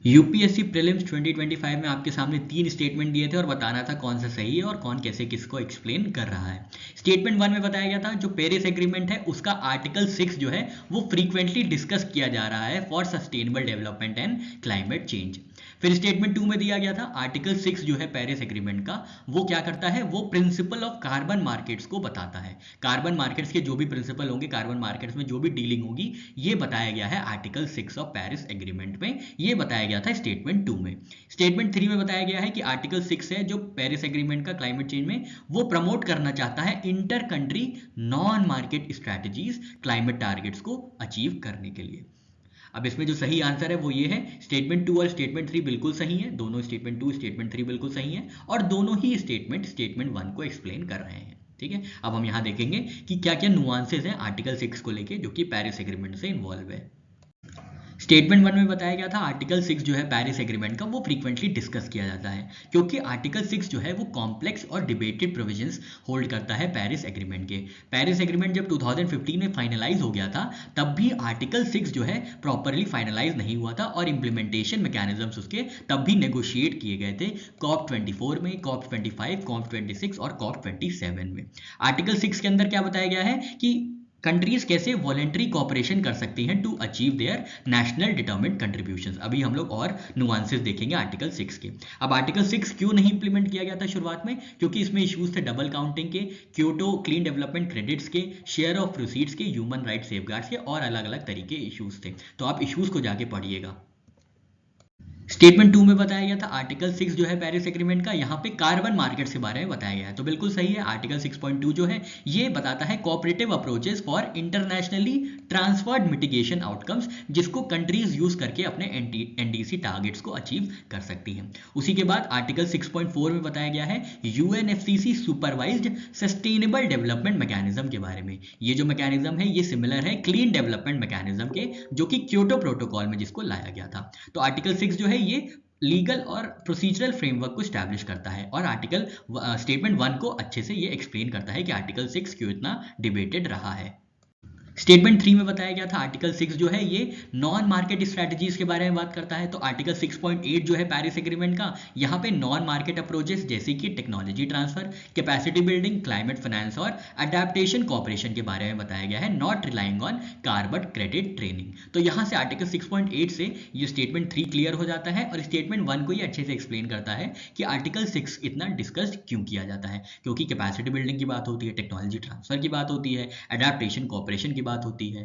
UPSC prelims 2025 में आपके सामने 3 स्टेटमेंट दिए थे और बताना था कौन सा सही है और कौन कैसे किसको एक्सप्लेन कर रहा है। स्टेटमेंट 1 में बताया गया था जो पेरिस एग्रीमेंट है उसका आर्टिकल 6 जो है वो फ्रीक्वेंटली डिस्कस किया जा रहा है for sustainable development and climate change. फिर स्टेटमेंट 2 में दिया गया था आर्टिकल 6 जो है पेरिस एग्रीमेंट का वो क्या करता है, वो प्रिंसिपल ऑफ कार्बन मार्केट्स को बताता है। कार्बन मार्केट्स के जो भी प्रिंसिपल होंगे, कार्बन मार्केट्स में जो भी डीलिंग होगी, ये बताया गया है आर्टिकल 6 ऑफ पेरिस एग्रीमेंट में। ये बताया गया था स्टेटमेंट 2 में। स्टेटमेंट 3 में बताया गया है कि आर्टिकल 6 है जो पेरिस एग्रीमेंट का क्लाइमेट चेंज में वो प्रमोट करना चाहता है inter country non market strategies climate targets को अचीव करने के लिए। अब इसमें जो सही आंसर है वो ये है, स्टेटमेंट 2 और स्टेटमेंट 3 बिल्कुल सही है। दोनों स्टेटमेंट 2 स्टेटमेंट 3 बिल्कुल सही है और दोनों ही स्टेटमेंट 1 को एक्सप्लेन कर रहे हैं। ठीक है, अब हम यहां देखेंगे कि क्या क्या नुआंसेस हैं आर्टिकल 6 को लेके जो कि पेरिस एग्रीमेंट से इन्वॉल्व है। स्टेटमेंट 1 में बताया गया था आर्टिकल 6 जो है पेरिस एग्रीमेंट का वो फ्रीक्वेंटली डिस्कस किया जाता है क्योंकि आर्टिकल 6 जो है वो कॉम्प्लेक्स और डिबेटेड प्रोविजंस होल्ड करता है पेरिस एग्रीमेंट के। पेरिस एग्रीमेंट जब 2015 में फाइनलाइज हो गया था तब भी आर्टिकल 6 जो है प्रॉपरली फाइनलाइज नहीं हुआ था और इंप्लीमेंटेशन मैकेनिज्म्स उसके तब भी नेगोशिएट किए गए थे कॉप 24 में, कॉप 25, कॉप 26 और कॉप 27 में। आर्टिकल 6 के अंदर क्या बताया गया है कि कंट्रीज कैसे वॉलेंट्री कॉपरेशन कर सकती हैं to achieve their national determined contributions. अभी हम लोग और नुआंसेस देखेंगे आर्टिकल 6 के। अब आर्टिकल 6 क्यों नहीं इंप्लीमेंट किया गया था शुरुआत में, क्योंकि इसमें इश्यूज थे डबल काउंटिंग के, क्योटो क्लीन डेवलपमेंट क्रेडिट्स के, शेयर ऑफ प्रोसीड्स के, ह्यूमन राइट सेफगार्ड्स के और अलग अलग तरीके इश्यूज थे। तो आप इश्यूज को जाके पढ़िएगा। स्टेटमेंट 2 में बताया गया था आर्टिकल 6 जो है पेरिस एग्रीमेंट का, यहाँ पे कार्बन मार्केट्स के बारे में बताया गया है, तो बिल्कुल सही है। आर्टिकल 6.2 जो है ये बताता है cooperative approaches for internationally transferred mitigation outcomes जिसको कंट्रीज यूज करके अपने एनडीसी टारगेट्स को अचीव कर सकती हैं। उसी के बाद आर्टिकल 6.4 में बताया गया है UNFCCC supervised sustainable development mechanism के बारे में। ये जो मैकेनिज्म है ये सिमिलर है क्लीन डेवलपमेंट मैकेनिज्म के जो कि क्योटो प्रोटोकॉल में जिसको लाया गया था। तो आर्टिकल 6 जो है ये लीगल और प्रोसीजरल फ्रेमवर्क को स्टैब्लिश करता है और आर्टिकल स्टेटमेंट 1 को अच्छे से ये एक्सप्लेन करता है कि आर्टिकल 6 क्यों इतना डिबेटेड रहा है। स्टेटमेंट 3 में बताया गया था आर्टिकल 6 जो है ये नॉन मार्केट स्ट्रेटजीज के बारे में बात करता है। तो आर्टिकल 6.8 जो है पेरिस एग्रीमेंट का, यहाँ पे नॉन मार्केट अप्रोचेस जैसे कि technology transfer, capacity building, climate finance और अडेप्टेशन कोऑपरेशन के बारे में बताया गया है, not relying on carbon credit training. तो यहाँ से आर्टिकल 6.8 से ये स्टेटमेंट 3 क्लियर हो जाता है और स्टेटमेंट 1 को ये अच्छे से एक्सप्लेन करता है कि आर्टिकल 6 इतना डिस्कस क्यों किया जाता है, क्योंकि कैपेसिटी बिल्डिंग की बात होती है, टेक्नोलॉजी ट्रांसफर की बात होती है, अडेप्टेशन कोऑपरेशन की बात होती है।